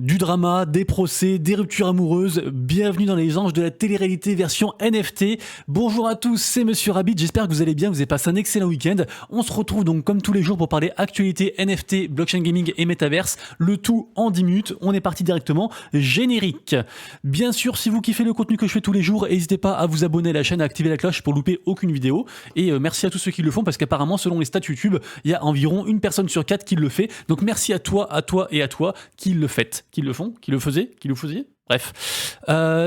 Du drama, des procès, des ruptures amoureuses, bienvenue dans les anges de la télé-réalité version NFT. Bonjour à tous, c'est Monsieur Rabbit, j'espère que vous allez bien, vous avez passé un excellent week-end. On se retrouve donc comme tous les jours pour parler actualité NFT, blockchain gaming et metaverse, le tout en 10 minutes. On est parti directement, générique. Bien sûr, si vous kiffez le contenu que je fais tous les jours, n'hésitez pas à vous abonner à la chaîne, à activer la cloche pour louper aucune vidéo. Et merci à tous ceux qui le font parce qu'apparemment, selon les stats YouTube, il y a environ une personne sur 4 qui le fait. Donc merci à toi et à toi qui le faites. Qui le font, qui le faisaient, qui le faisiez. Bref,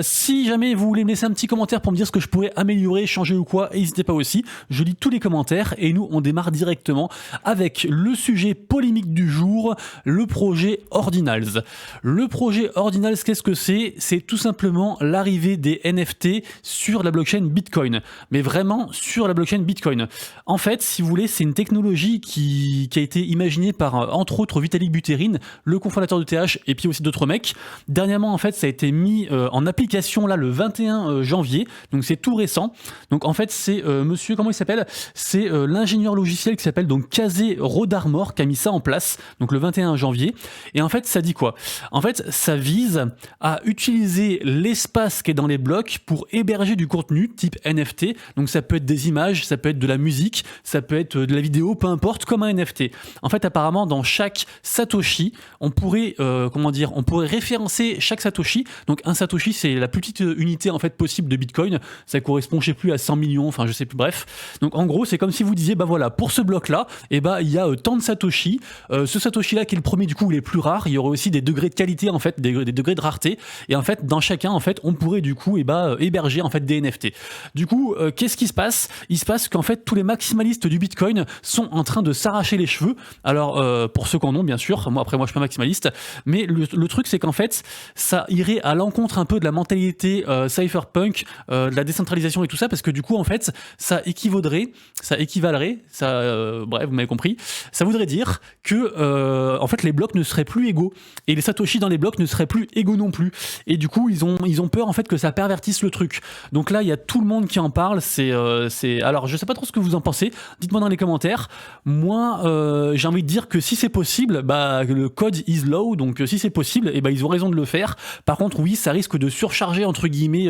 si jamais vous voulez me laisser un petit commentaire pour me dire ce que je pourrais améliorer, changer ou quoi, n'hésitez pas aussi. Je lis tous les commentaires et nous on démarre directement avec le sujet polémique du jour, le projet Ordinals. Le projet Ordinals, qu'est-ce que c'est? C'est tout simplement l'arrivée des NFT sur la blockchain Bitcoin, mais vraiment sur la blockchain Bitcoin. En fait, si vous voulez, c'est une technologie qui a été imaginée par entre autres Vitalik Buterin, le cofondateur de TH et puis aussi d'autres mecs. Dernièrement, en fait, ça a été mis en application là le 21 janvier, donc c'est tout récent. Donc en fait c'est monsieur, comment il s'appelle? C'est l'ingénieur logiciel qui s'appelle donc Kazé Rodarmor qui a mis ça en place, donc le 21 janvier. Et en fait ça dit quoi? En fait ça vise à utiliser l'espace qui est dans les blocs pour héberger du contenu type NFT, donc ça peut être des images, ça peut être de la musique, ça peut être de la vidéo, peu importe, comme un NFT. En fait apparemment dans chaque Satoshi, on pourrait on pourrait référencer chaque Satoshi. Donc un Satoshi c'est la plus petite unité en fait possible de Bitcoin, ça correspond je sais plus à 100 millions, enfin je sais plus, bref. Donc en gros c'est comme si vous disiez bah voilà, pour ce bloc là, et bah il y a tant de Satoshi, ce Satoshi là qui est le premier du coup il est plus rare, il y aurait aussi des degrés de qualité en fait, des degrés de rareté, et en fait dans chacun en fait on pourrait du coup héberger en fait des NFT. Du coup qu'est-ce qui se passe? Il se passe qu'en fait tous les maximalistes du Bitcoin sont en train de s'arracher les cheveux. Alors pour ceux qui en ont bien sûr, moi je suis pas maximaliste, mais le truc c'est qu'en fait ça irait à l'encontre un peu de la mentalité cypherpunk, de la décentralisation et tout ça, parce que du coup en fait ça équivalerait, bref vous m'avez compris, ça voudrait dire que en fait les blocs ne seraient plus égaux et les satoshi dans les blocs ne seraient plus égaux non plus, et du coup ils ont peur en fait que ça pervertisse le truc. Donc là il y a tout le monde qui en parle, c'est alors je sais pas trop ce que vous en pensez, dites-moi dans les commentaires. Moi j'ai envie de dire que si c'est possible, bah le code is low, donc si c'est possible, et bah ils ont raison de le faire. Par contre, oui, ça risque de surcharger entre guillemets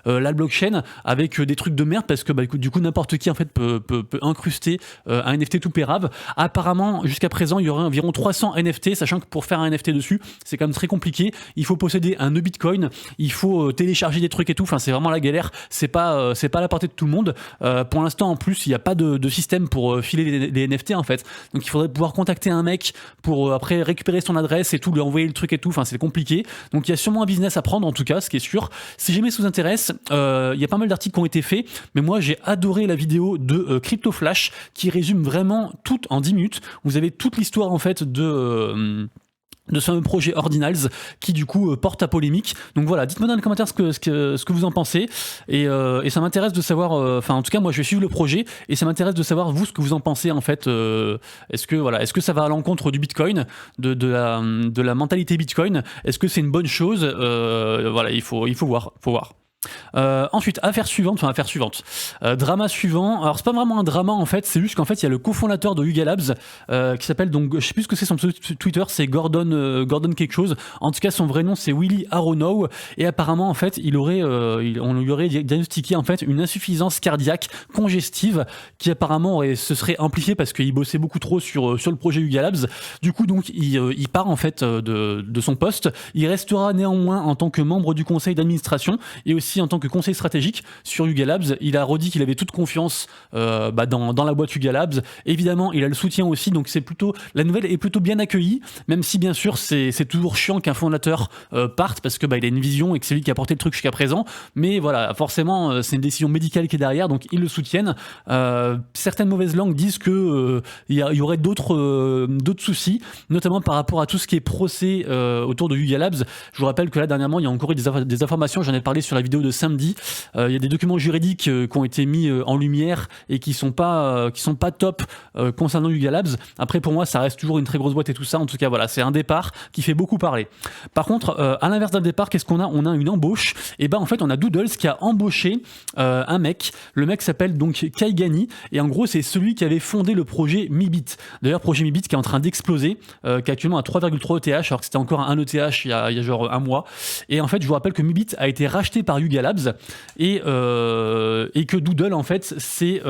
la blockchain avec des trucs de merde, parce que bah, du coup n'importe qui en fait peut incruster un NFT tout pérave. Apparemment, jusqu'à présent, il y aurait environ 300 NFT, sachant que pour faire un NFT dessus, c'est quand même très compliqué. Il faut posséder un nœud Bitcoin, il faut télécharger des trucs et tout. Enfin, c'est vraiment la galère. C'est pas à la portée de tout le monde. Pour l'instant, en plus, il n'y a pas de système pour filer les NFT en fait. Donc, il faudrait pouvoir contacter un mec pour après récupérer son adresse et tout, lui envoyer le truc et tout. Enfin, c'est compliqué. Donc, il y a sûrement un business à prendre en tout cas, ce qui est sûr. Si jamais ça vous intéresse, il y a pas mal d'articles qui ont été faits, mais moi j'ai adoré la vidéo de Crypto Flash qui résume vraiment tout en 10 minutes. Vous avez toute l'histoire en fait de ce fameux projet Ordinals qui du coup porte à polémique. Donc voilà, dites-moi dans les commentaires ce que vous en pensez, et ça m'intéresse de savoir, enfin en tout cas moi je vais suivre le projet et ça m'intéresse de savoir vous ce que vous en pensez en fait. Est-ce que ça va à l'encontre du Bitcoin, de la mentalité Bitcoin? Est-ce que c'est une bonne chose? Voilà, il faut voir. Ensuite, affaire suivante, drama suivant. Alors c'est pas vraiment un drama en fait, c'est juste qu'en fait il y a le cofondateur de Yuga Labs qui s'appelle, donc je sais plus ce que c'est son Twitter, c'est Gordon quelque chose. En tout cas son vrai nom c'est Willy Aronow, et apparemment en fait on lui aurait diagnostiqué en fait une insuffisance cardiaque congestive qui apparemment se serait amplifiée parce qu'il bossait beaucoup trop sur le projet Yuga Labs. Du coup donc il part en fait de son poste. Il restera néanmoins en tant que membre du conseil d'administration et aussi en tant que conseiller stratégique sur Yuga Labs. Il a redit qu'il avait toute confiance dans la boîte Yuga Labs. Évidemment, il a le soutien aussi, donc la nouvelle est plutôt bien accueillie, même si bien sûr c'est toujours chiant qu'un fondateur parte, parce que il a une vision et que c'est lui qui a porté le truc jusqu'à présent. Mais voilà, forcément c'est une décision médicale qui est derrière, donc ils le soutiennent. Certaines mauvaises langues disent que il y aurait d'autres soucis, notamment par rapport à tout ce qui est procès autour de Yuga Labs. Je vous rappelle que là dernièrement il y a encore eu des informations, j'en ai parlé sur la vidéo vidéo de samedi. Il y a des documents juridiques qui ont été mis en lumière et qui sont pas top concernant Yuga Labs. Après, pour moi, ça reste toujours une très grosse boîte et tout ça. En tout cas, voilà, c'est un départ qui fait beaucoup parler. Par contre, à l'inverse d'un départ, qu'est-ce qu'on a? On a une embauche. Et ben en fait, on a Doodles qui a embauché un mec. Le mec s'appelle donc Kai Gani. Et en gros, c'est celui qui avait fondé le projet Mibit. D'ailleurs, projet Mibit qui est en train d'exploser, qui est actuellement à 3,3 ETH, alors que c'était encore un ETH il y a genre un mois. Et en fait, je vous rappelle que Mibit a été racheté par Yuga Labs et que Doodle, en fait, c'est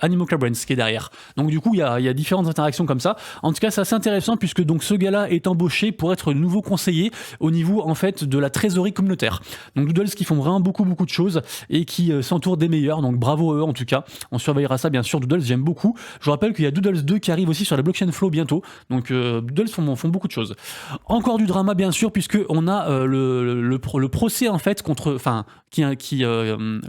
Animoca Brands qui est derrière. Donc du coup, il y a différentes interactions comme ça. En tout cas, c'est assez intéressant puisque donc ce gars-là est embauché pour être le nouveau conseiller au niveau en fait de la trésorerie communautaire. Donc Doodles qui font vraiment beaucoup de choses et qui s'entourent des meilleurs. Donc bravo à eux en tout cas. On surveillera ça bien sûr. Doodles, j'aime beaucoup. Je vous rappelle qu'il y a Doodles 2 qui arrive aussi sur la blockchain Flow bientôt. Donc Doodles font beaucoup de choses. Encore du drama bien sûr puisque on a le procès en fait contre, enfin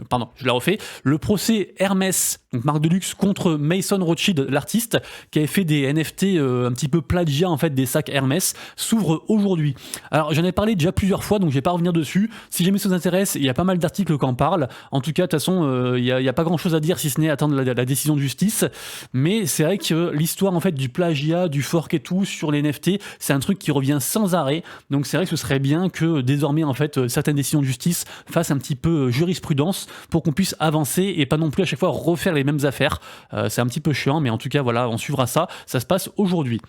pardon, je la refais. Le procès Hermès, donc marque de luxe, contre Mason Rothschild, l'artiste, qui avait fait des NFT un petit peu plagiat en fait des sacs Hermès, s'ouvre aujourd'hui. Alors j'en ai parlé déjà plusieurs fois, donc je vais pas revenir dessus. Si jamais ça vous intéresse, il y a pas mal d'articles qui en parlent. En tout cas, de toute façon, il y a pas grand chose à dire si ce n'est attendre la décision de justice. Mais c'est vrai que l'histoire en fait du plagiat, du fork et tout sur les NFT, c'est un truc qui revient sans arrêt. Donc c'est vrai que ce serait bien que désormais en fait certaines décisions de justice fassent un petit peu jurisprudence pour qu'on puisse avancer et pas non plus à chaque fois refaire les mêmes affaires. C'est un petit peu chiant, mais en tout cas voilà, on suivra ça. Ça se passe aujourd'hui.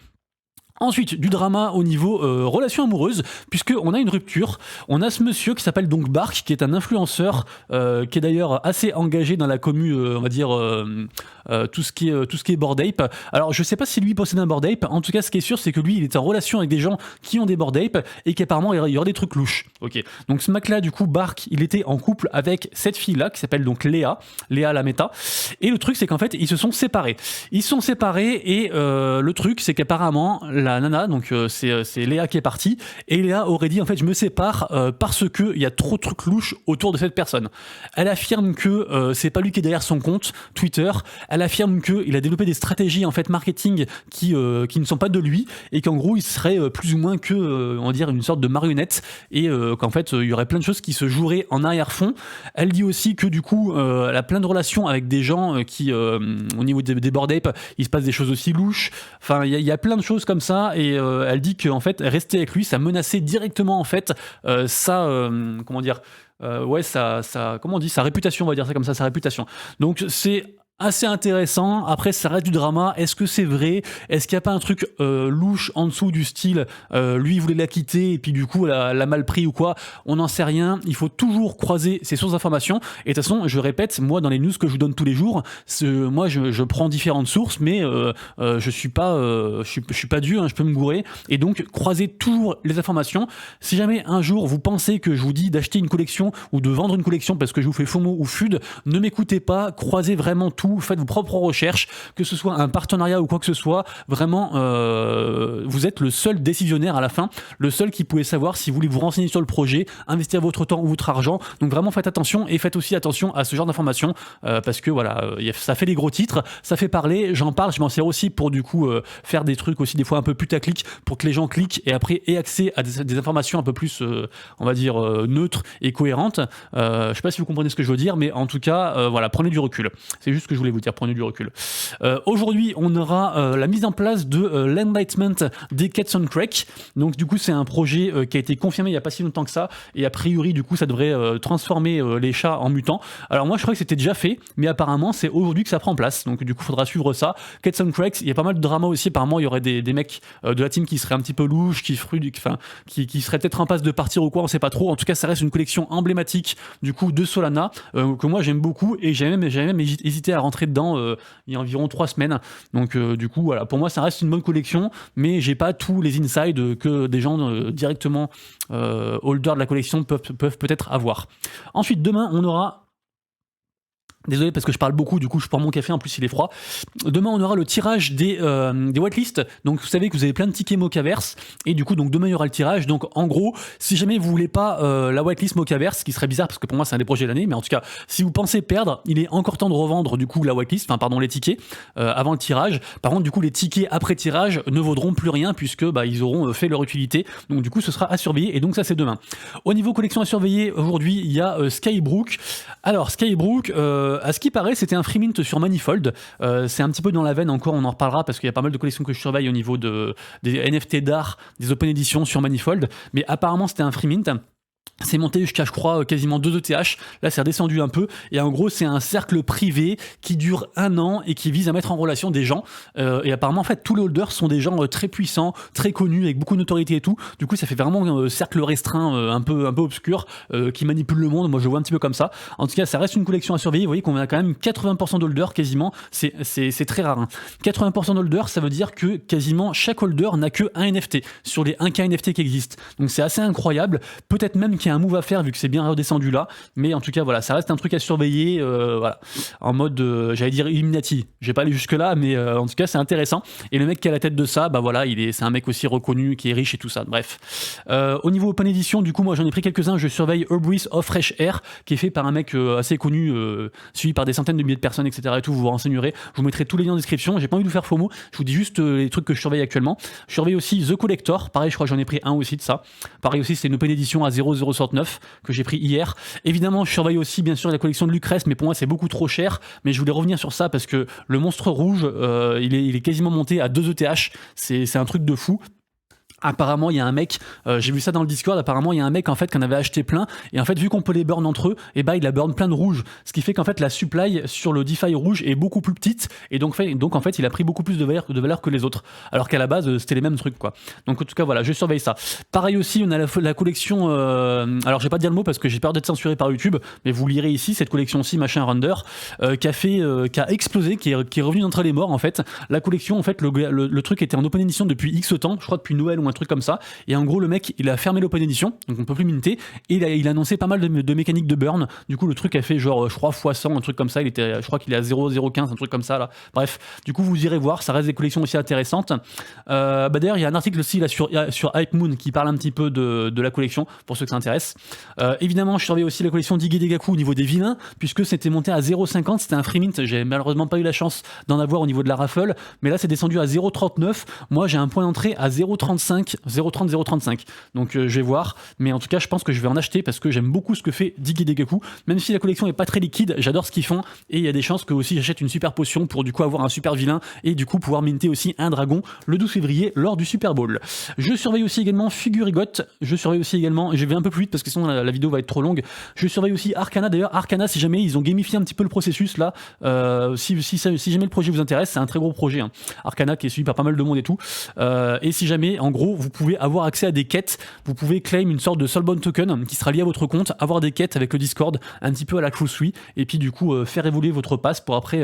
Ensuite, du drama au niveau relation amoureuse, puisqu'on a une rupture. On a ce monsieur qui s'appelle donc Bark, qui est un influenceur, qui est d'ailleurs assez engagé dans la commu, on va dire, tout ce qui est Bored Ape. Alors, je sais pas si lui possède un Bored Ape. En tout cas, ce qui est sûr, c'est que lui, il est en relation avec des gens qui ont des Bored Ape et qu'apparemment, il y aura des trucs louches. Ok. Donc, ce mec-là, du coup, Bark, il était en couple avec cette fille-là, qui s'appelle donc Léa Lametta. Et le truc, c'est qu'en fait, ils se sont séparés. Ils sont séparés et le truc, c'est qu'apparemment, la nana, donc c'est Léa qui est partie, et Léa aurait dit en fait je me sépare parce que il y a trop de trucs louches autour de cette personne. Elle affirme que c'est pas lui qui est derrière son compte Twitter. Elle affirme que il a développé des stratégies en fait marketing qui ne sont pas de lui et qu'en gros il serait plus ou moins que on va dire une sorte de marionnette et qu'en fait il y aurait plein de choses qui se joueraient en arrière-fond. Elle dit aussi que du coup elle a plein de relations avec des gens qui au niveau des Bored Ape il se passe des choses aussi louches. Enfin il y a plein de choses comme ça. Et elle dit qu'en fait rester avec lui ça menaçait directement en fait comment dire comment on dit, sa réputation, on va dire ça comme ça, sa réputation. Donc c'est assez intéressant. Après, ça reste du drama. Est-ce que c'est vrai? Est-ce qu'il n'y a pas un truc louche en dessous du style lui, il voulait la quitter et puis du coup, elle l'a mal pris ou quoi? On n'en sait rien. Il faut toujours croiser ses sources d'informations. Et de toute façon, je répète, moi, dans les news que je vous donne tous les jours, moi, je prends différentes sources, mais je suis pas Dieu, hein, je peux me gourer. Et donc, croisez toujours les informations. Si jamais un jour, vous pensez que je vous dis d'acheter une collection ou de vendre une collection parce que je vous fais FOMO ou FUD, ne m'écoutez pas. Croisez vraiment tout. Faites vos propres recherches, que ce soit un partenariat ou quoi que ce soit, vraiment vous êtes le seul décisionnaire à la fin, le seul qui pouvait savoir si vous voulez vous renseigner sur le projet, investir votre temps ou votre argent. Donc vraiment faites attention et faites aussi attention à ce genre d'informations parce que voilà, ça fait des gros titres, ça fait parler, j'en parle, je m'en sers aussi pour du coup faire des trucs aussi des fois un peu putaclic pour que les gens cliquent et après aient accès à des informations un peu plus on va dire neutres et cohérentes. Je sais pas si vous comprenez ce que je veux dire, mais en tout cas voilà, prenez du recul. C'est juste ce que je voulais vous dire, prenez du recul. Aujourd'hui, on aura la mise en place de l'enlightenment des Cats on Crack. Donc du coup, c'est un projet qui a été confirmé il n'y a pas si longtemps que ça, et a priori, du coup, ça devrait transformer les chats en mutants. Alors moi, je crois que c'était déjà fait, mais apparemment, c'est aujourd'hui que ça prend place. Donc du coup, il faudra suivre ça. Cats on Crack, il y a pas mal de drama aussi. Apparemment, il y aurait des mecs de la team qui seraient un petit peu louches, qui seraient peut-être en passe de partir ou quoi, on sait pas trop. En tout cas, ça reste une collection emblématique du coup de Solana que moi j'aime beaucoup, et j'ai même hésité à rentrer dedans il y a environ 3 semaines. Donc du coup voilà, pour moi ça reste une bonne collection, mais j'ai pas tous les insides que des gens directement holders de la collection peuvent peut-être avoir. Ensuite demain on aura Désolé parce que je parle beaucoup, du coup je prends mon café, en plus il est froid. Demain on aura le tirage des whitelists, donc vous savez que vous avez plein de tickets Mocaverse, et du coup donc demain il y aura le tirage, donc en gros si jamais vous voulez pas la whitelist Mocaverse, ce qui serait bizarre parce que pour moi c'est un des projets de l'année, mais en tout cas si vous pensez perdre, il est encore temps de revendre du coup la whitelist, enfin pardon les tickets, avant le tirage. Par contre du coup les tickets après tirage ne vaudront plus rien puisque ils auront fait leur utilité, donc du coup ce sera à surveiller, et donc ça c'est demain. Au niveau collection à surveiller, aujourd'hui il y a Skybrook. Alors Skybrook, à ce qui paraît, c'était un free mint sur Manifold. C'est un petit peu dans la veine encore, on en reparlera parce qu'il y a pas mal de collections que je surveille au niveau des NFT d'art, des open editions sur Manifold. Mais apparemment, c'était un free mint. C'est monté jusqu'à, je crois, quasiment 2 ETH. Là, c'est redescendu un peu. Et en gros, c'est un cercle privé qui dure 1 an et qui vise à mettre en relation des gens. Et apparemment, en fait, tous les holders sont des gens très puissants, très connus, avec beaucoup de notoriété et tout. Du coup, ça fait vraiment un cercle restreint, un peu obscur, qui manipule le monde. Moi, je le vois un petit peu comme ça. En tout cas, ça reste une collection à surveiller. Vous voyez qu'on a quand même 80% d'holders quasiment. C'est très rare. 80% d'holders, ça veut dire que quasiment chaque holder n'a que un NFT sur les 1K NFT qui existent. Donc, c'est assez incroyable. Peut-être même qu'il y a un move à faire vu que c'est bien redescendu là, mais en tout cas voilà, ça reste un truc à surveiller, voilà, en mode j'allais dire Illuminati, j'ai pas allé jusque là, mais en tout cas c'est intéressant, et le mec qui est à la tête de ça, voilà, c'est un mec aussi reconnu, qui est riche et tout ça, bref. Au niveau open edition, du coup moi j'en ai pris quelques-uns, je surveille Herbreeze of Fresh Air, qui est fait par un mec assez connu, suivi par des centaines de milliers de personnes, etc. et tout, vous vous renseignerez, je vous mettrai tous les liens en description, j'ai pas envie de vous faire FOMO, je vous dis juste les trucs que je surveille actuellement. Je surveille aussi The Collector, pareil je crois que j'en ai pris un aussi de ça, pareil aussi c'est une open edition à 0,069 que j'ai pris hier. Évidemment, je surveille aussi bien sûr la collection de Lucrèce, mais pour moi c'est beaucoup trop cher. Mais je voulais revenir sur ça parce que le monstre rouge, il est quasiment monté à 2 ETH. C'est un truc de fou. Apparemment il y a un mec, j'ai vu ça dans le Discord, apparemment il y a un mec en fait qui en avait acheté plein, et en fait vu qu'on peut les burn entre eux, et il a burn plein de rouge, ce qui fait qu'en fait la supply sur le DeFi rouge est beaucoup plus petite, et donc en fait il a pris beaucoup plus de valeur que les autres, alors qu'à la base c'était les mêmes trucs quoi. Donc en tout cas voilà, je surveille ça. Pareil aussi on a la collection, alors je vais pas dire le mot parce que j'ai peur d'être censuré par YouTube, mais vous lirez ici cette collection aussi machin render, qui a explosé, qui est revenu d'entre les morts en fait. La collection en fait le truc était en open edition depuis X temps, je crois depuis Noël ou un truc comme ça, et en gros le mec il a fermé l'open edition, donc on peut plus minter, et il a annoncé pas mal de mécaniques de burn. Du coup le truc a fait genre je crois x100, un truc comme ça, je crois qu'il est à 0,015, un truc comme ça là. Bref, du coup vous irez voir, ça reste des collections aussi intéressantes. D'ailleurs il y a un article aussi là sur Hype Moon qui parle un petit peu de la collection pour ceux que ça intéresse. Évidemment je surveille aussi la collection d'Iggy Degaku au niveau des vilains, puisque c'était monté à 0,50, c'était un free mint, j'ai malheureusement pas eu la chance d'en avoir au niveau de la raffle, mais là c'est descendu à 0,39, moi j'ai un point d'entrée à 0,35, 0,35. Donc je vais voir, mais en tout cas je pense que je vais en acheter parce que j'aime beaucoup ce que fait Diggy Degaku, même si la collection est pas très liquide, j'adore ce qu'ils font, et il y a des chances que aussi j'achète une super potion pour du coup avoir un super vilain et du coup pouvoir minter aussi un dragon le 12 février lors du Super Bowl. Je surveille aussi également Figurigot, je surveille aussi également, je vais un peu plus vite parce que sinon la vidéo va être trop longue, je surveille aussi Arcana. D'ailleurs Arcana, si jamais ils ont gamifié un petit peu le processus là, si jamais le projet vous intéresse, c'est un très gros projet, hein. Arcana qui est suivi par pas mal de monde et tout, et si jamais en gros vous pouvez avoir accès à des quêtes, vous pouvez claim une sorte de Soulbound token qui sera lié à votre compte, avoir des quêtes avec le Discord, un petit peu à la Cruise, et puis du coup faire évoluer votre pass pour après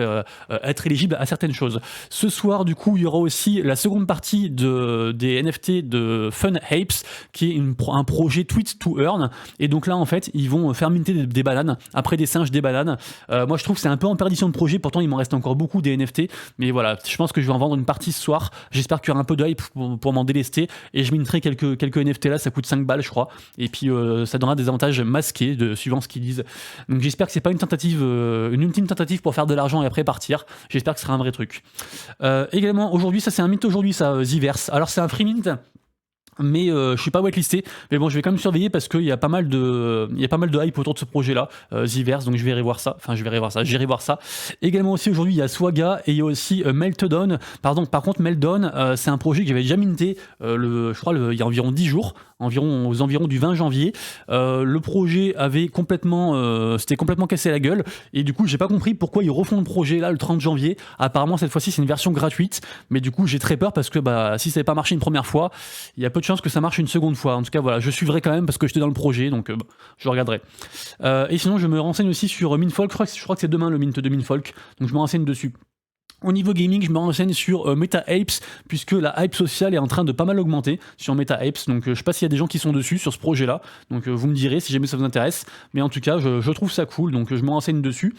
être éligible à certaines choses. Ce soir du coup il y aura aussi la seconde partie des NFT de Fun Apes, qui est un projet Tweet to Earn, et donc là en fait ils vont faire minter des bananes, après des singes des bananes. Moi je trouve que c'est un peu en perdition de projet, pourtant il m'en reste encore beaucoup des NFT, mais voilà, je pense que je vais en vendre une partie ce soir, j'espère qu'il y aura un peu de hype pour m'en délester, et je minerai quelques NFT là, ça coûte 5 balles je crois, et puis ça donnera des avantages masqués suivant ce qu'ils disent. Donc j'espère que c'est pas une tentative, une ultime tentative pour faire de l'argent et après partir, j'espère que ce sera un vrai truc. Également aujourd'hui, ça c'est un mint aujourd'hui ça, Ziverse, alors c'est un free mint, mais je suis pas whitelisté, mais bon je vais quand même surveiller parce qu'il y a pas mal de hype autour de ce projet là, Ziverse, donc j'irai voir ça. Également aussi aujourd'hui il y a Swaga et il y a aussi Meltdown. Par contre Meltdown c'est un projet que j'avais déjà minté je crois il y a environ 10 jours, aux environs du 20 janvier. Le projet avait s'était complètement cassé la gueule, et du coup j'ai pas compris pourquoi ils refont le projet là le 30 janvier. Apparemment cette fois-ci c'est une version gratuite, mais du coup j'ai très peur parce que si ça n'avait pas marché une première fois, il y a peu de chances que ça marche une seconde fois. En tout cas voilà, je suivrai quand même parce que j'étais dans le projet, donc je regarderai. Et sinon je me renseigne aussi sur Minfolk, je crois que c'est demain le mint de Minfolk, donc je me renseigne dessus. Au niveau gaming, je me renseigne sur MetaApes, puisque la hype sociale est en train de pas mal augmenter sur MetaApes. Donc je sais pas s'il y a des gens qui sont dessus sur ce projet-là. Donc vous me direz si jamais ça vous intéresse. Mais en tout cas, je trouve ça cool, donc je me renseigne dessus.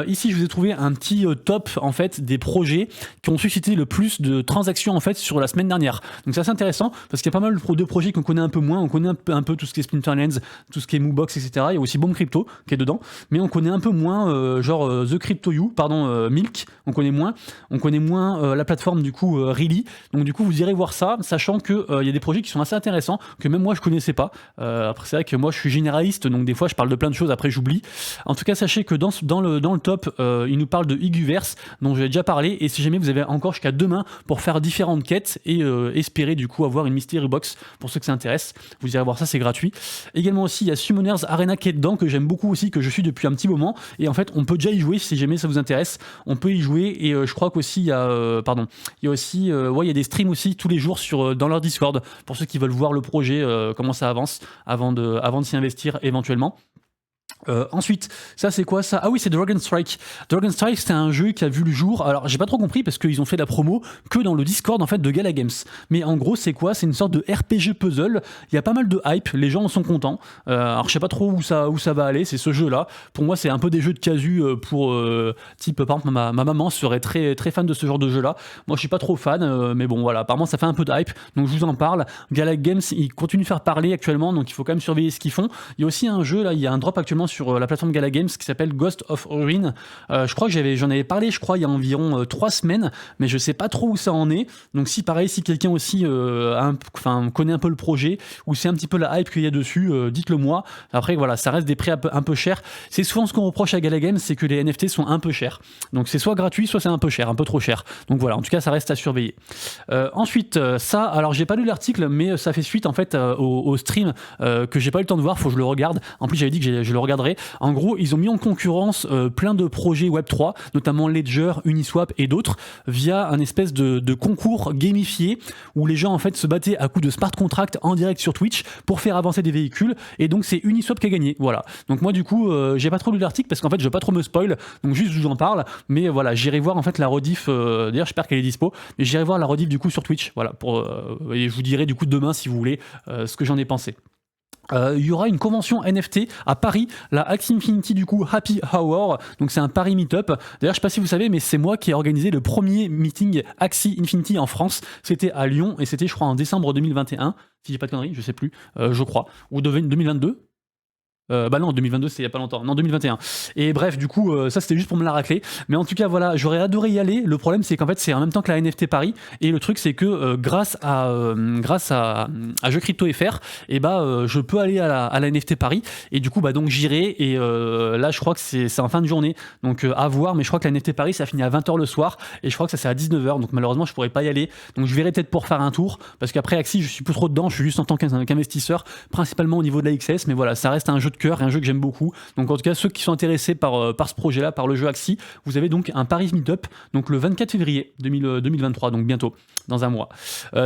Ici, je vous ai trouvé un petit top en fait des projets qui ont suscité le plus de transactions en fait sur la semaine dernière. Donc c'est assez intéressant parce qu'il y a pas mal de projets qu'on connaît un peu moins. On connaît un peu tout ce qui est Splinterlands, tout ce qui est Moonbox, etc. Il y a aussi Bomb Crypto qui est dedans, mais on connaît un peu moins The Crypto You, Milk. On connaît moins la plateforme du coup Really. Donc du coup vous irez voir ça, sachant que il y a des projets qui sont assez intéressants que même moi je connaissais pas. Après c'est vrai que moi je suis généraliste, donc des fois je parle de plein de choses, après j'oublie. En tout cas sachez que dans le top, il nous parle de Iguverse dont j'ai déjà parlé, et si jamais vous avez encore jusqu'à demain pour faire différentes quêtes et espérer du coup avoir une Mystery Box pour ceux que ça intéresse, vous irez voir ça, c'est gratuit. Également aussi il y a Summoners Arena qui est dedans, que j'aime beaucoup aussi, que je suis depuis un petit moment, et en fait on peut déjà y jouer si jamais ça vous intéresse. On peut y jouer, et je crois qu'aussi il y a aussi il y a des streams aussi tous les jours dans leur Discord pour ceux qui veulent voir le projet, comment ça avance avant de s'y investir éventuellement. Ensuite, ça c'est quoi ça? Ah oui, c'est Dragon Strike. Dragon Strike, c'est un jeu qui a vu le jour. Alors j'ai pas trop compris parce qu'ils ont fait la promo que dans le Discord en fait de Gala Games. Mais en gros, c'est quoi? C'est une sorte de RPG puzzle. Il y a pas mal de hype, les gens en sont contents. Alors je sais pas trop où ça va aller. C'est ce jeu-là. Pour moi, c'est un peu des jeux de casu pour type par exemple ma maman serait très très fan de ce genre de jeu-là. Moi, je suis pas trop fan, mais bon voilà. Apparemment, ça fait un peu de hype. Donc je vous en parle. Gala Games, ils continuent de faire parler actuellement, donc il faut quand même surveiller ce qu'ils font. Il y a aussi un jeu là, il y a un drop actuellement sur la plateforme Gala Games qui s'appelle Ghost of Ruin. Je crois que j'en avais parlé, je crois, il y a environ 3 semaines, mais je sais pas trop où ça en est. Donc si pareil, si quelqu'un aussi connaît un peu le projet, ou c'est un petit peu la hype qu'il y a dessus, dites-le moi. Après voilà, ça reste des prix un peu chers. C'est souvent ce qu'on reproche à Gala Games, c'est que les NFT sont un peu chers. Donc c'est soit gratuit, soit c'est un peu cher, un peu trop cher. Donc voilà, en tout cas ça reste à surveiller. Ensuite, ça, alors j'ai pas lu l'article, mais ça fait suite en fait au stream que j'ai pas eu le temps de voir, faut que je le regarde. En plus j'avais dit que je le regarderai. En gros, ils ont mis en concurrence plein de projets Web3, notamment Ledger, Uniswap et d'autres, via un espèce de concours gamifié où les gens en fait se battaient à coups de smart contract en direct sur Twitch pour faire avancer des véhicules, et donc c'est Uniswap qui a gagné. Voilà. Donc moi du coup, j'ai pas trop lu l'article parce qu'en fait je veux pas trop me spoil, donc juste je vous en parle, mais voilà, j'irai voir en fait la rediff, d'ailleurs j'espère qu'elle est dispo, mais j'irai voir la rediff du coup sur Twitch, voilà, et je vous dirai du coup demain si vous voulez ce que j'en ai pensé. Il y aura une convention NFT à Paris, la Axie Infinity du coup Happy Hour, donc c'est un Paris Meetup. D'ailleurs je sais pas si vous savez, mais c'est moi qui ai organisé le premier meeting Axie Infinity en France. C'était à Lyon et c'était je crois en décembre 2021, si j'ai pas de conneries, je sais plus, je crois, ou 2022. Bah non, 2022 c'est il y a pas longtemps, non 2021. Et bref, du coup ça c'était juste pour me la racler, mais en tout cas voilà, j'aurais adoré y aller. Le problème c'est qu'en fait c'est en même temps que la NFT Paris, et le truc c'est que grâce à Jeux Crypto FR, et je peux aller à la NFT Paris, et du coup donc j'irai, et là je crois que c'est en fin de journée, donc à voir, mais je crois que la NFT Paris ça finit à 20h le soir, et je crois que ça c'est à 19h, donc malheureusement je pourrais pas y aller, donc je verrai peut-être pour faire un tour, parce qu'après Axie je suis plus trop dedans, je suis juste en tant qu'investisseur, principalement au niveau de la XS, mais voilà, ça reste un jeu de cœur, un jeu que j'aime beaucoup. Donc en tout cas ceux qui sont intéressés par ce projet là, par le jeu Axie, vous avez donc un Paris Meetup donc le 24 février 2023, donc bientôt, dans un mois.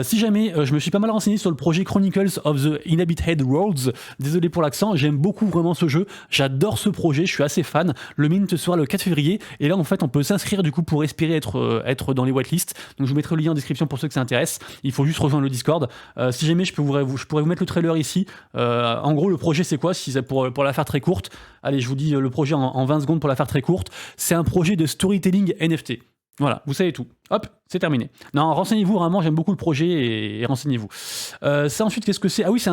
Si jamais, je me suis pas mal renseigné sur le projet Chronicles of the Inhabited Worlds, désolé pour l'accent, j'aime beaucoup vraiment ce jeu, j'adore ce projet, je suis assez fan. Le mint sera le 4 février, et là en fait on peut s'inscrire du coup pour espérer être dans les whitelists, donc je vous mettrai le lien en description pour ceux que ça intéresse. Il faut juste rejoindre le Discord. Si jamais je pourrais vous mettre le trailer ici. En gros le projet c'est quoi, si c'est pour la faire très courte, allez je vous dis le projet en 20 secondes pour la faire très courte, c'est un projet de storytelling NFT. Voilà, vous savez tout. Hop, c'est terminé. Non, renseignez-vous, vraiment, j'aime beaucoup le projet, et renseignez-vous. Ça ensuite, qu'est-ce que c'est? Ah oui, c'est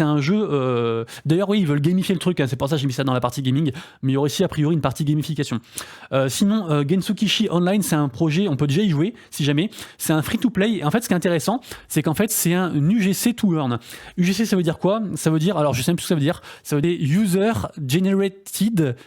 un jeu... D'ailleurs, oui, ils veulent gamifier le truc, hein, c'est pour ça que j'ai mis ça dans la partie gaming, mais il y aura aussi, a priori, une partie gamification. Sinon, Gensukishi Online, c'est un projet, on peut déjà y jouer, si jamais. C'est un free-to-play, et en fait, ce qui est intéressant, c'est qu'en fait, c'est un UGC to Earn. UGC, ça veut dire quoi? Ça veut dire, alors je sais même plus ce que ça veut dire, ça veut dire User Generated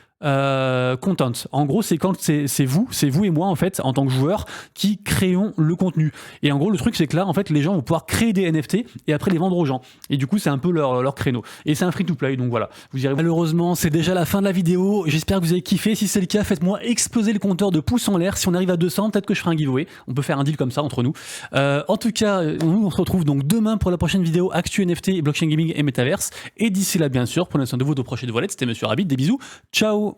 content. En gros, c'est quand c'est vous et moi en fait en tant que joueurs qui créons le contenu. Et en gros, le truc c'est que là en fait les gens vont pouvoir créer des NFT et après les vendre aux gens. Et du coup, c'est un peu leur créneau. Et c'est un free to play, donc voilà. Vous irez. Malheureusement, c'est déjà la fin de la vidéo. J'espère que vous avez kiffé. Si c'est le cas, faites-moi exploser le compteur de pouces en l'air. Si on arrive à 200, peut-être que je ferai un giveaway. On peut faire un deal comme ça entre nous. En tout cas, nous on se retrouve donc demain pour la prochaine vidéo Actu NFT, blockchain gaming et Metaverse. Et d'ici là, bien sûr, prenez soin de vous, de prochaines voilettes. C'était Monsieur Rabbit. Des bisous. Ciao.